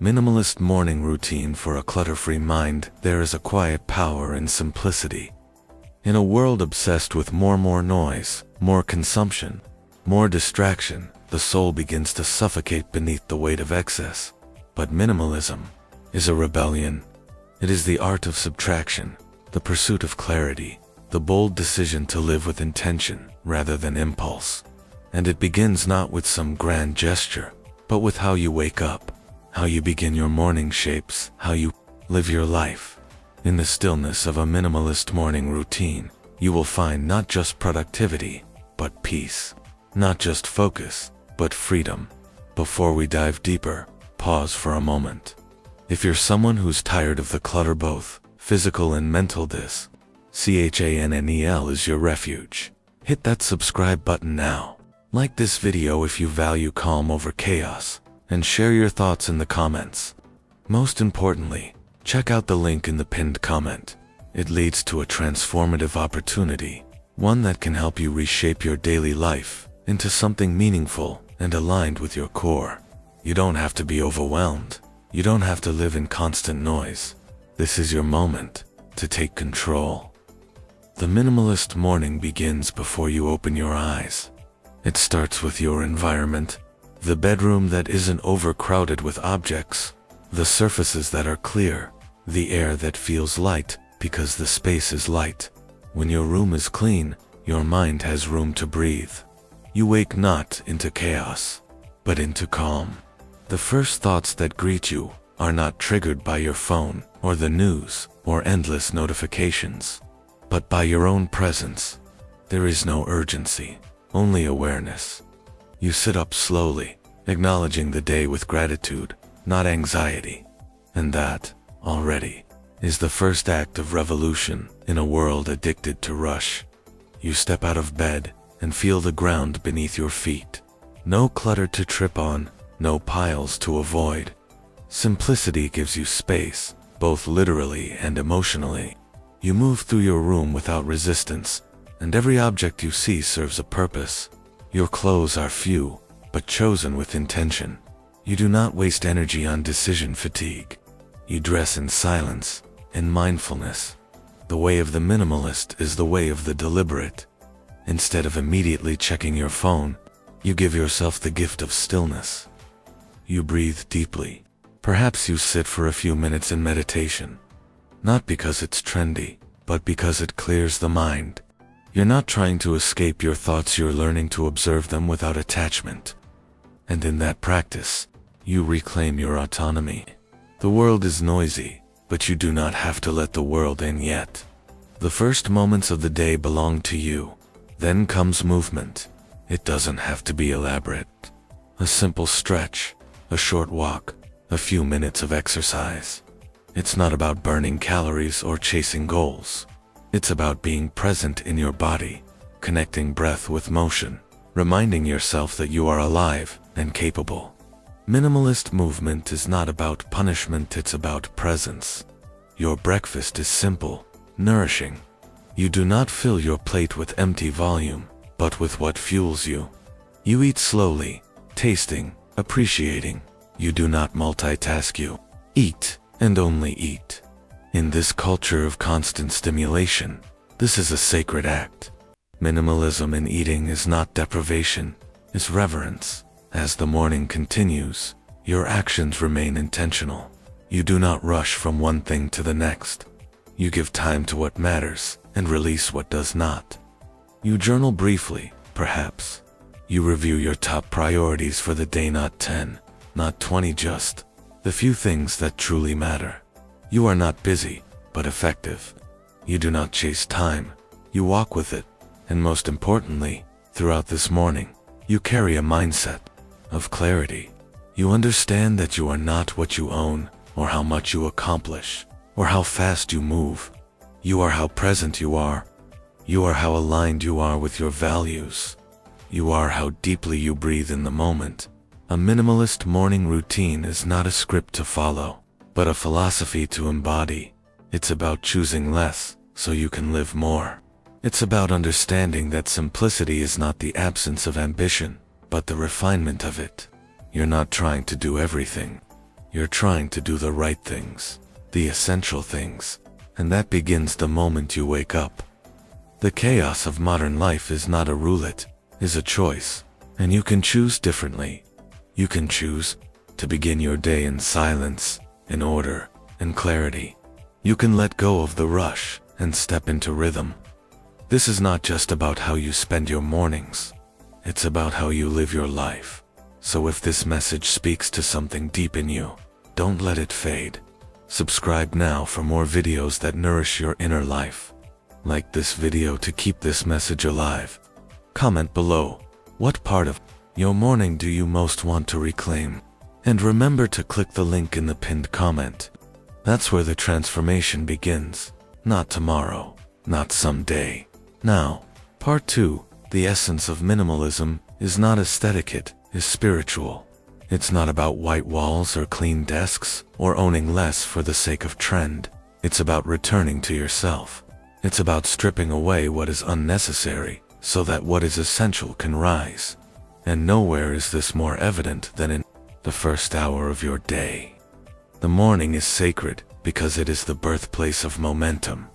Minimalist morning routine for a clutter-free mind. There is a quiet power in simplicity. In a world obsessed with more noise, more consumption, more distraction, the soul begins to suffocate beneath the weight of excess. But minimalism is a rebellion. It is the art of subtraction, the pursuit of clarity, the bold decision to live with intention rather than impulse. And it begins not with some grand gesture, but with how you wake up, how you begin your morning shapes, how you live your life. In the stillness of a minimalist morning routine, you will find not just productivity, but peace. Not just focus, but freedom. Before we dive deeper, pause for a moment. If you're someone who's tired of the clutter, both physical and mental, this CHANNEL is your refuge. Hit that subscribe button now. Like this video if you value calm over chaos, and share your thoughts in the comments. Most importantly, check out the link in the pinned comment. It leads to a transformative opportunity, one that can help you reshape your daily life into something meaningful and aligned with your core. You don't have to be overwhelmed. You don't have to live in constant noise. This is your moment to take control. The minimalist morning begins before you open your eyes. It starts with your environment, the bedroom that isn't overcrowded with objects, the surfaces that are clear, the air that feels light because the space is light. When your room is clean, your mind has room to breathe. You wake not into chaos, but into calm. The first thoughts that greet you are not triggered by your phone or the news or endless notifications, but by your own presence. There is no urgency, only awareness. You sit up slowly, acknowledging the day with gratitude, not anxiety. And that, already, is the first act of revolution in a world addicted to rush. You step out of bed and feel the ground beneath your feet. No clutter to trip on, no piles to avoid. Simplicity gives you space, both literally and emotionally. You move through your room without resistance, and every object you see serves a purpose. Your clothes are few, but chosen with intention. You do not waste energy on decision fatigue. You dress in silence, in mindfulness. The way of the minimalist is the way of the deliberate. Instead of immediately checking your phone, you give yourself the gift of stillness. You breathe deeply. Perhaps you sit for a few minutes in meditation. Not because it's trendy, but because it clears the mind. You're not trying to escape your thoughts, you're learning to observe them without attachment. And in that practice, you reclaim your autonomy. The world is noisy, but you do not have to let the world in yet. The first moments of the day belong to you. Then comes movement. It doesn't have to be elaborate. A simple stretch, a short walk, a few minutes of exercise. It's not about burning calories or chasing goals. It's about being present in your body, connecting breath with motion, reminding yourself that you are alive and capable. Minimalist movement is not about punishment, it's about presence. Your breakfast is simple, nourishing. You do not fill your plate with empty volume, but with what fuels you. You eat slowly, tasting, appreciating. You do not multitask, you eat and only eat. In this culture of constant stimulation, this is a sacred act. Minimalism in eating is not deprivation, it's reverence. As the morning continues, your actions remain intentional. You do not rush from one thing to the next. You give time to what matters and release what does not. You journal briefly, perhaps. You review your top priorities for the day, not 10, not 20, just the few things that truly matter. You are not busy, but effective. You do not chase time, you walk with it. And most importantly, throughout this morning, you carry a mindset of clarity. You understand that you are not what you own, or how much you accomplish, or how fast you move. You are how present you are. You are how aligned you are with your values. You are how deeply you breathe in the moment. A minimalist morning routine is not a script to follow, but a philosophy to embody. It's about choosing less so you can live more. It's about understanding that simplicity is not the absence of ambition, but the refinement of it. You're not trying to do everything. You're trying to do the right things, the essential things, and that begins the moment you wake up. The chaos of modern life is not a roulette, is a choice, and you can choose differently. You can choose to begin your day in silence, in order, in clarity. You can let go of the rush and step into rhythm. This is not just about how you spend your mornings. It's about how you live your life. So if this message speaks to something deep in you, don't let it fade. Subscribe now for more videos that nourish your inner life. Like this video to keep this message alive. Comment below, what part of your morning do you most want to reclaim? And remember to click the link in the pinned comment. That's where the transformation begins. Not tomorrow, not someday. Now, part 2, the essence of minimalism is not aesthetic, it is spiritual. It's not about white walls or clean desks or owning less for the sake of trend. It's about returning to yourself. It's about stripping away what is unnecessary so that what is essential can rise. And nowhere is this more evident than in the first hour of your day. The morning is sacred because it is the birthplace of momentum.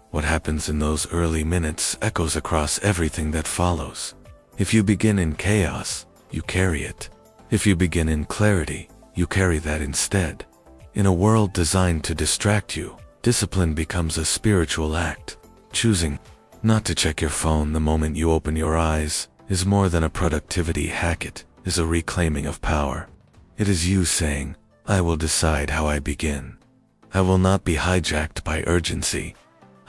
What happens in those early minutes echoes across everything that follows. If you begin in chaos, you carry it. If you begin in clarity, you carry that instead. In a world designed to distract you, discipline becomes a spiritual act. Choosing not to check your phone the moment you open your eyes is more than a productivity hack, it is a reclaiming of power. It is you saying, I will decide how I begin. I will not be hijacked by urgency.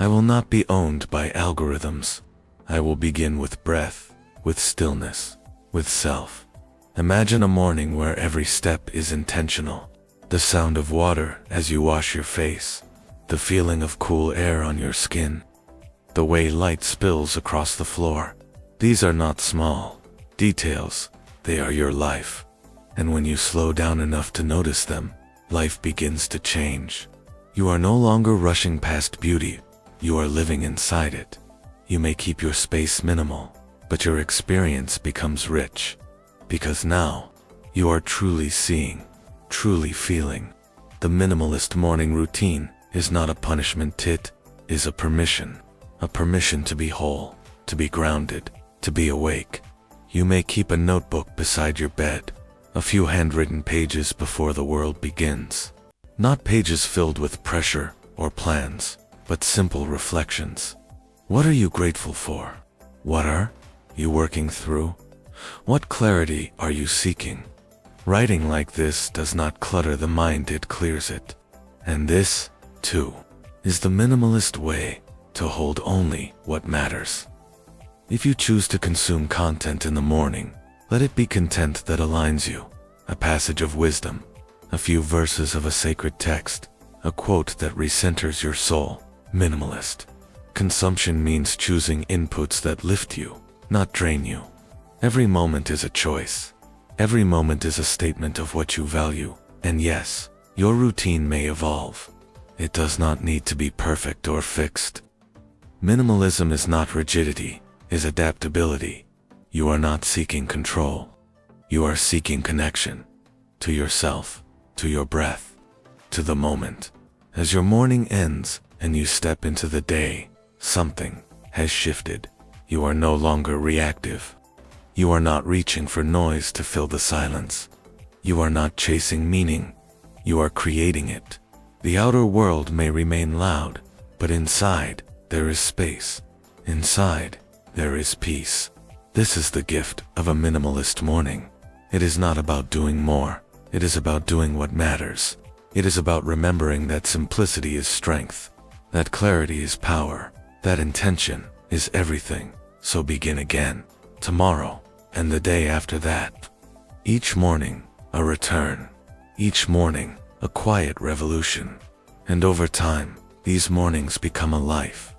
I will not be owned by algorithms. I will begin with breath, with stillness, with self. Imagine a morning where every step is intentional. The sound of water as you wash your face, the feeling of cool air on your skin, the way light spills across the floor. These are not small details, they are your life. And when you slow down enough to notice them, life begins to change. You are no longer rushing past beauty, you are living inside it. You may keep your space minimal, but your experience becomes rich. Because now, you are truly seeing, truly feeling. The minimalist morning routine is not a punishment, it is a permission to be whole, to be grounded, to be awake. You may keep a notebook beside your bed, a few handwritten pages before the world begins. Not pages filled with pressure or plans, but simple reflections. What are you grateful for? What are you working through? What clarity are you seeking? Writing like this does not clutter the mind, it clears it. And this, too, is the minimalist way to hold only what matters. If you choose to consume content in the morning, let it be content that aligns you, a passage of wisdom, a few verses of a sacred text, a quote that recenters your soul. Minimalist consumption means choosing inputs that lift you, not drain you. Every moment is a choice. Every moment is a statement of what you value. And yes, your routine may evolve. It does not need to be perfect or fixed. Minimalism is not rigidity, is adaptability. You are not seeking control. You are seeking connection. To yourself, to your breath, to the moment. As your morning ends and you step into the day, something has shifted. You are no longer reactive. You are not reaching for noise to fill the silence. You are not chasing meaning. You are creating it. The outer world may remain loud, but inside, there is space. Inside, there is peace. This is the gift of a minimalist morning. It is not about doing more. It is about doing what matters. It is about remembering that simplicity is strength, that clarity is power, that intention is everything. So begin again, tomorrow, and the day after that. Each morning, a return. Each morning, a quiet revolution. And over time, these mornings become a life.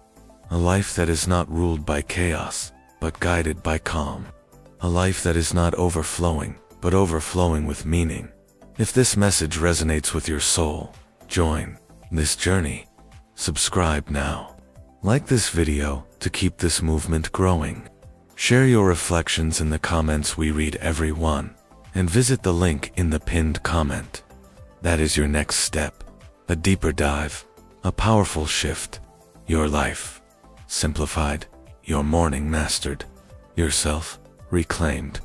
A life that is not ruled by chaos, but guided by calm. A life that is not overflowing, but overflowing with meaning. If this message resonates with your soul, join this journey. Subscribe now. Like this video to keep this movement growing. Share your reflections in the comments, we read every one. And visit the link in the pinned comment. That is your next step. A deeper dive, a powerful shift. Your life simplified, your morning mastered, yourself reclaimed.